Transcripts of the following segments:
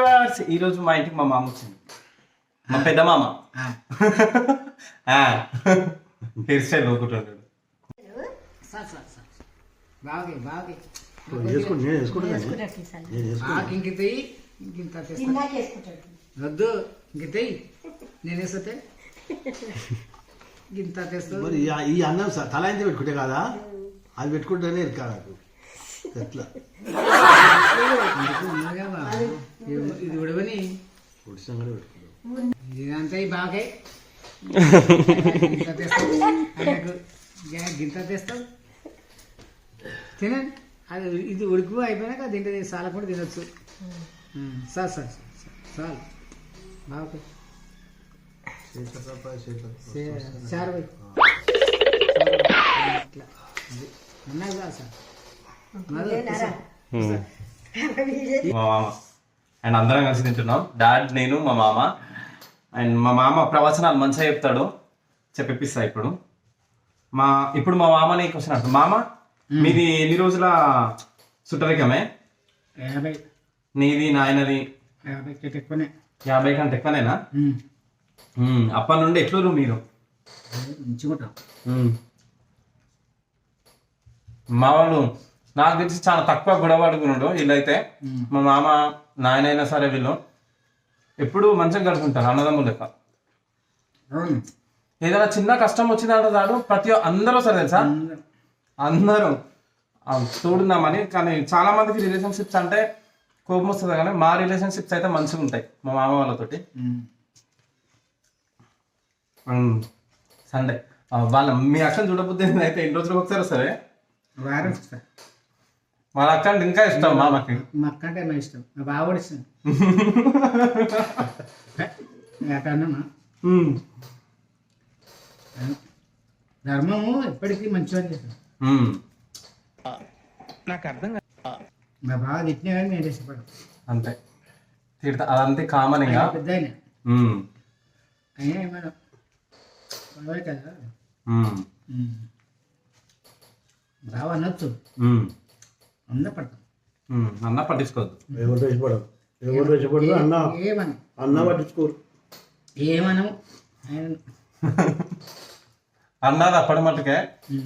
Viewers, ఈరోజు మా ఇంటికి మా మామ వచ్చింది, మా పెద్ద మామ. హెయిర్ స్టైల్ నవ్వుకుంటాడు. వద్దు ఇంకితాయి నేను వేస్తే గింత తెస్తా. ఈ అన్నం తల అయితే పెట్టుకుంటే కాదా, అది పెట్టుకుంటేనే కాదు ఎట్లా ఇది ఉడవని ఉడిసంగానే పెట్టుకుంటాం. ఇదంతా ఈ బాగా గింత తెస్తావు, గింత తెస్తావు తినండి. అది ఇది ఉడుకు అయిపోయినాక దీంట్లో సాల కూడా తినొచ్చు. సార్ సార్ చాలు బాగా సార్ అట్లా అన్నది కాదు సార్. మా మామ అండ్ అందరం కలిసి తింటున్నాం. డాడ్, నేను, మా మామ. అండ్ మా మామ ప్రవచనాలు మంచిగా చెప్తాడు, చెప్పిస్తా. ఇప్పుడు మా మామని క్వశ్చన్ అంటారు. మామ, మీది ఎన్ని రోజుల చుట్టరికమే? 50. నీది నాయనది 50 ఎక్కువనే. 50 కంటే ఎక్కువనేనా? అప్పటి నుండి ఎట్లూరు మీరు? మంచిగా మా వాళ్ళు నాకు తెలిసి చాలా తక్కువ గొడవ అడుగున్నాడు. వీళ్ళైతే మా మామ నాయనైనా సరే వీళ్ళు ఎప్పుడు మంచిగా గడుపుకుంటారు, అన్నదమ్ములు లెక్క. ఏదైనా చిన్న కష్టం వచ్చిందంటే చాలు అందరూ సరే తెలుసా, అందరూ తోడున్నామని. కానీ చాలా మందికి రిలేషన్షిప్స్ అంటే కోపం వస్తుంది, కానీ మా రిలేషన్షిప్స్ అయితే మంచిగా ఉంటాయి మా మామ వాళ్ళతోటి. సండే మీ అక్కని చూడబుద్ది అయితే ఎన్ని రోజులకు ఒకసారి వస్తావే? వారం. వాళ్ళ అక్క అంటే ఇంకా ఇష్టం మామకి. మా అక్క అంటే మా ఇష్టం, మా బావ కూడా ఇష్టం. అన్నమా ధర్మము ఎప్పటికీ మంచిగా చేస్తాం. నాకు అర్థం కాదు. మా బావ తిట్టినా కానీ నేను ఇష్టపడను. అంతే తిడతా, అదంతే కామన్. ఇంకా పెద్ద అయినా ఏమన్నా బావే కదా బావ అనొచ్చు, అన్న పడతాం. అన్న పట్టించుకోవద్దు, ఎవరు ఇష్టపడదు, ఎవరు ఇష్టపడదు. అన్న ఏమను అన్న పట్టించుకోరు, ఏమను అన్నది అప్పటి మట్టుకే.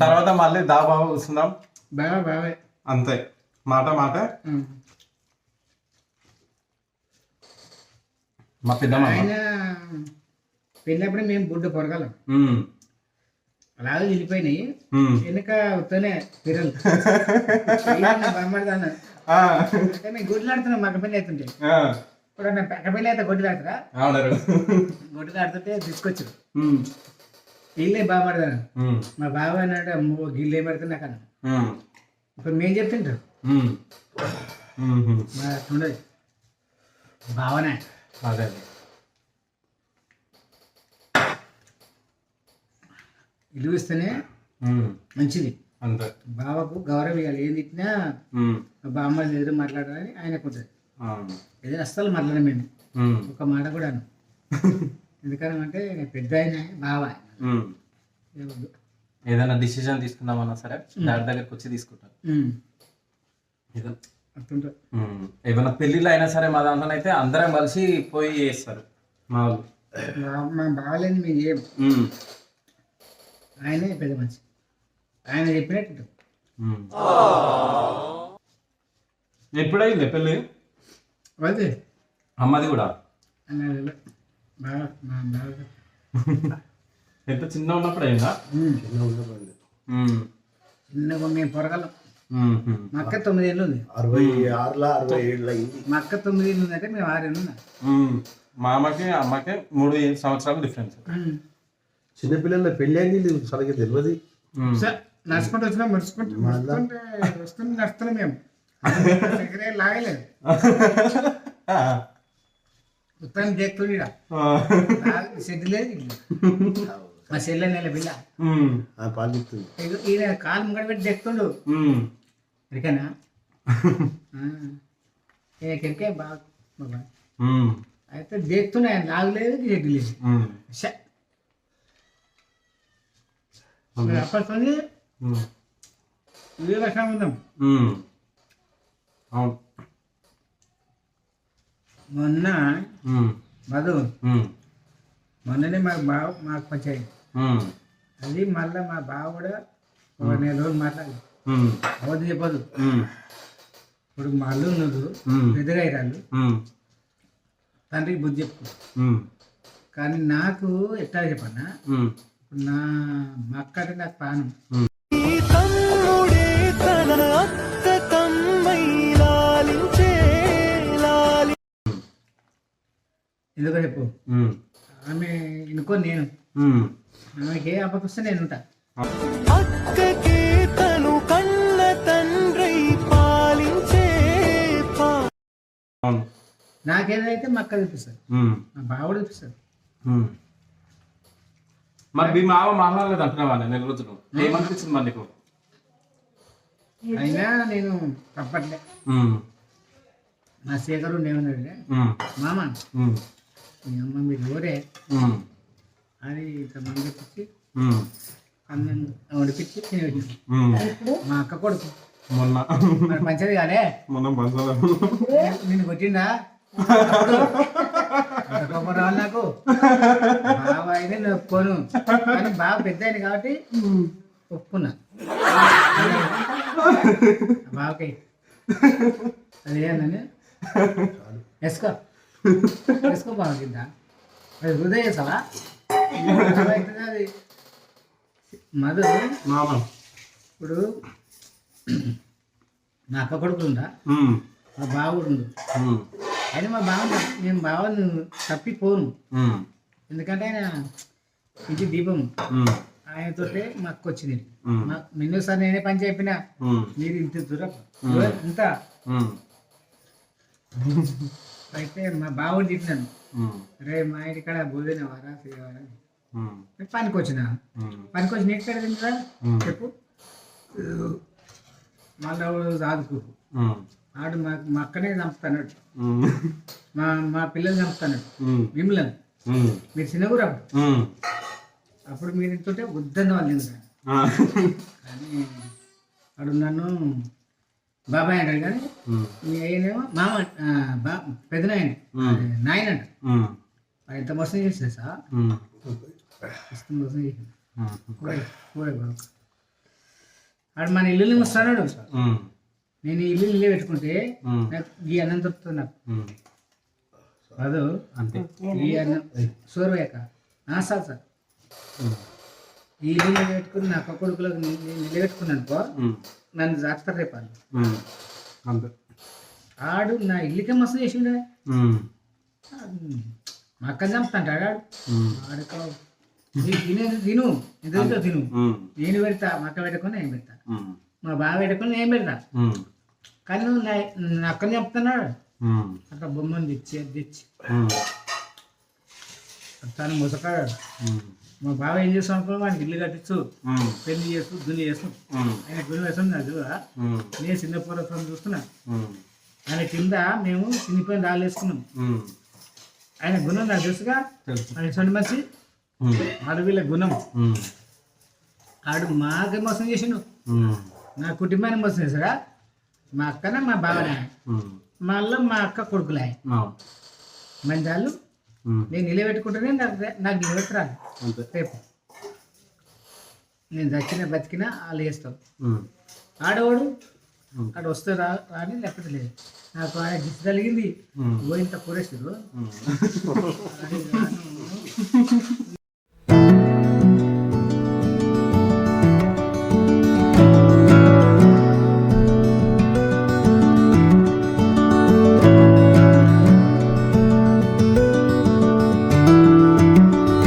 తర్వాత మళ్ళీ బాబా కూర్చుందాం, బావే బావే అంతే. మాట మా పెద్ద ఆయన పెళ్ళినప్పుడు మేము బుడ్డ పొరగలం, అలాగే వెళ్ళిపోయినాయి. వెనుక వస్తూనే పిల్లలు బొమ్మడదాను అంటే మేము గుడ్లాడుతున్నాం. మగ పెళ్ళి అవుతుంటే ఇప్పుడు పక్క పెళ్ళి అయితే గొడ్డులాడతారా? గొడ్డులాడుతుంటే తీసుకొచ్చారు వీళ్ళే బాగుపడదాను. మా బావ అన్నాడు, అమ్మో గిళ్ళు ఏం పెడుతున్నా కన్నా. ఇప్పుడు మేము చెప్తుంటారు ఉండదు భావన. అదే ఇల్లు ఇస్తేనే మంచిది. అంతే, బావకు గౌరవం ఇవ్వాలి. ఏం తిట్టినా బామ్మ ఎదురు మాట్లాడాలని ఆయనకు ఉంటుంది. ఏదైనా అస్సలు మాట్లాడడం మేము ఒక మాట కూడా ఎందుకనంటే పెద్ద ఆయన బావ. ఏదైనా డిసిజన్ తీసుకుందామన్నా సరే డాడీ దగ్గరకు వచ్చి తీసుకుంటారు. ఏమైనా పెళ్ళిళ్ళు అయినా సరే మా దాంట్లో అయితే అందరం కలిసి పోయి చేస్తారు మా వాళ్ళు. మా బావలేని మేము ఏం ఆయనే పెద్ద మనిషి, ఆయన చెప్పినట్టు. ఎప్పుడైంది పెళ్ళి? అదే అమ్మది కూడా బాగా ఎంత చిన్న ఉన్నప్పుడు అయిందా? చిన్నగా మేము పొరగలం. మా అక్క 9 ఏళ్ళు ఉంది. 66-67 అయింది. మా అక్క 9 ఏళ్ళు ఉంది అంటే మేము 6 ఏళ్ళు ఉన్నాం. మా అమ్మకి 3 సంవత్సరాలు డిఫరెన్స్. చిన్నపిల్లల పెళ్ళి అయింది సరిగ్గా తెలియదు. నడుచుకుంటూ వచ్చినా వస్తుంటే నడుస్తున్నాం మేము. లాగలేదు మొత్తం దేక్తుండే సెట్ లేదు. మా చెల్లె నెల పిల్ల ఈయన కాలు ముంగడ పెట్టి దెక్తుండు. ఎరికనా ఎక్కడికే బాగా అయితే దేక్తుండే, ఆయన లాగలేదు చెట్టు లేదు. అప్పటి ఇదే లక్షణం ఉందాం. అవును, మొన్న ఉమ్, మధు ఉమ్, మొన్ననే మాకు పంచాయి అది మళ్ళీ మా బావ కూడా ఒక నెల రోజులు మాట్లాడి ఉమ్, అవద్దు చెప్పదు. ఉమ్, ఇప్పుడు మా అల్లున్నది పెద్దగా అయ్యారు, ఉమ్, తండ్రికి బుద్ధి చెప్పు. ఉమ్, కానీ నాకు ఎట్లా చెప్పన్నా, ఉమ్, ఇప్పుడు మా అక్క అంటే నాకు ప్రాణం. ఎందుకో చెప్పు, ఉమ్, ఆమె ఇనుకో నేను, ఉమ్. ఆమెకి ఏ ఆపద వస్తే నేను ఉంటా. అవును. నాకేదైతే మా అక్క చూపిస్తుంది, ఉమ్, మా బావుడు చూపిస్తుంది. ఉమ్. మరి మీ మామ మాట్లాడలేదు అంటున్నావా నెల రోజులు ఏమనిపించింది మరి నీకు? అయినా నేను తప్పట్లే. ఉమ్, మా శేఖరు ఏమన్నాడు, ఉమ్, మామ ఉమ్, మీ అమ్మ మీరు ఎవరే ఉమ్, అని ఇంతమంది తెప్పించి ఉమ్, అన్నం వడిపించి తినేది. ఉమ్. మా అక్క కొడుకు మొన్న మరి పంచది కాలే, మొన్న బంధువులు నిన్ను కొట్టిందా రావాలి నాకు. బావ అయితే నేను ఒప్పుకోను, కానీ బావ పెద్ద అయింది కాబట్టి ఒప్పుకున్నా. బావకి అదేందని వేసుకో వేసుకో బావ కింద అది హృదయ చేసావా అది మధు. మామ ఇప్పుడు నా అక్క కొడుకులుందా, ఉమ్, మా బావ కూడా ఉండు. ఉమ్, అయినా మా బావ నేను బావను తప్పిపోను, ఉమ్, ఎందుకంటే ఆయన ఇంటి దీపం. ఉమ్, ఆయనతోటే మా అక్క వచ్చింది. ఉమ్, నిన్నోసారి నేనే పని చెప్పినా, ఉమ్, మీరు ఇంత దూరం ఇంత ఉమ్, అయితే మా బావుడు చెప్పినాను, ఉమ్, రే మా ఇంటి కాడ భోజనం వారా చేయవారా ఉమ్, పనికి వచ్చిన ఉమ్, పనికి వచ్చి నీకు పెడతాను కదా చెప్పు. మళ్ళీ రాదుకు ఉమ్, ఆడు మా అక్కనే చంపుతాడు, ఉమ్, మా పిల్లలు చంపుతాడు ఉమ్, మిమ్మల్ని. ఉమ్, మీరు చిన్నగురా ఉమ్, అప్పుడు మీరు ఇంటుంటే వద్దన్న వాళ్ళు ఎందుకు. ఆ, కానీ వాడు నన్ను బాబాయ్ అంటాడు, కానీ ఉమ్, మీ అయ్యనేమో మామ పెద్ద నాయన నాయన అంట. ఉమ్, వాడు ఎంత మోసం చేసినా సార్ ఉమ్, ఇష్టం మోసం చేసిన ఉమ్, కూర కూర బాబు వాడు మన ఇల్లుని వస్తున్నాడు. ఉమ్, నేను ఈ ఇల్లు పెట్టుకుంటే ఉమ్, నాకు ఈ అన్నం దొరుకుతుంది నాకు. ఉమ్, అదు అంతే. ఈ అన్నం సోరవేక సార్ సార్ ఉమ్, ఈ ఇల్లు నిలబెట్టుకుని నా అక్క కొడుకులకు నిలబెట్టుకున్నాను అనుకో, ఉమ్, నన్ను జాగ్రత్త రేపాలి. ఉమ్, అంతే. ఆడు నా ఇల్లుకే మస్తు చేసిండే, ఉమ్, మా అక్కని చంపుతాంట ఆడు. ఉమ్, ఆడుకో తిను ఎంత తిను, ఉమ్, నేను పెడతా మా అక్క పెట్టుకొని నేను పెడతా, ఉమ్, మా బావ పెట్టుకొని నేను పెడతా. ఉమ్, కానీ నువ్వు నా అక్కని చెప్తున్నాడు ఉమ్, అట్లా బొమ్మను తెచ్చి అది తెచ్చి ఉమ్, తను ముసకాడు. ఉమ్, మా బావ ఏం చేస్తాం అనుకో, వానికి ఇల్లు కట్టించు, ఉమ్, పెళ్లి చేస్తూ దున్ని చేస్తూ. ఉమ్, ఆయన గురి వేస్తుంది అది కూడా ఉమ్, నేను చిన్న పూర్వత్వం చూస్తున్నా. ఉమ్, ఆయన కింద మేము చిన్నిపోయిన రాళ్ళు వేసుకున్నాం. ఉమ్, ఆయన గుణం నాకు తెలుసుగా, తెలుసు. ఆయన సొంత మనిషి ఉమ్, ఆడవిళ్ళ గుణం. ఉమ్, ఆడు మాకే మోసం చేసిండు, ఉమ్, నా కుటుంబాన్ని మోసం చేశాడా. మా అక్కన మా బావనే, ఉమ్, మళ్ళీ మా అక్క కొడుకులే అవును. మంచాలు. ఉమ్, నేను నిలబెట్టుకుంటేనే నాకు నిలబెట్టరాలి. అంతే. రేపు నేను చచ్చినా బతికినా వాళ్ళు వేస్తాం. ఉమ్, ఆడవాడు ఉమ్, అక్కడ వస్తే రాని లేకపోతే లేదు. నాకు ఆయన గిచ్చి తగిలింది ఉమ్, ఓ ఇంత కూరేసారు ఉమ్,